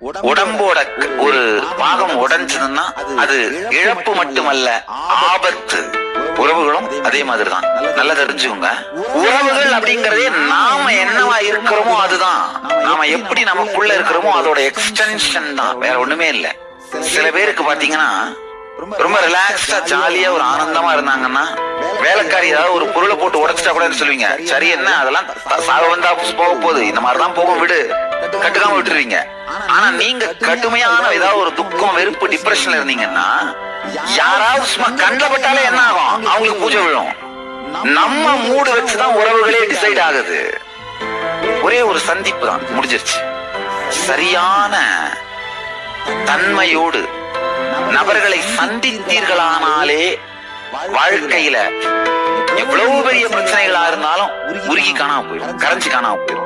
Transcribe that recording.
உடம்போட ஒரு பாகம் உடைஞ்சதுன்னா அது இழப்பு மட்டுமல்ல, ஆபத்து. உறவுகளும் அதே மாதிரிதான். நல்லா தெரிஞ்சுக்கோங்க, உறவுகள் அப்படிங்கறதே நாம என்னவா இருக்கிறோமோ அதுதான். நாம எப்படி நமக்குள்ள இருக்கிறோமோ அதோட எக்ஸ்டென்ஷன் தான், வேற ஒண்ணுமே இல்ல. சில பேருக்கு பாத்தீங்கன்னா ரொம்ப ரிலாக்ஸ்டா ஜாலியா ஒரு ஆனந்தமா இருந்தாங்கன்னா, வேலைக்காரி ஏதாவது ஒரு பொருளை போட்டு உடைச்சிட்டா கூட சொல்லுவீங்க, சரி என்ன அதெல்லாம் சாக வந்தா போக போகுது, இந்த மாதிரிதான் போகும் விடு, கட்டுக்காம விட்டுருவீங்க. ஆனா நீங்க கடுமையான ஏதாவது ஒரு துக்கம், வெறுப்பு, டிப்ரெஷன்ல இருந்தீங்கன்னா யாராவது சும்மா கண்ணில் பட்டாலே என்ன ஆகும், அவங்களுக்கு பூஜை விழும். நம்ம மூடு வச்சுதான் உறவுகளே டிசைட் ஆகுது. ஒரே ஒரு சந்திப்பு தான், முடிஞ்சிருச்சு. சரியான தன்மையோடு நபர்களை சந்தித்தீர்களானாலே வாழ்க்கையில எவ்வளவு பெரிய பிரச்சனைகளா இருந்தாலும் உருகி காணாம போயிடும், கரைஞ்சு காணாம போயிடும்.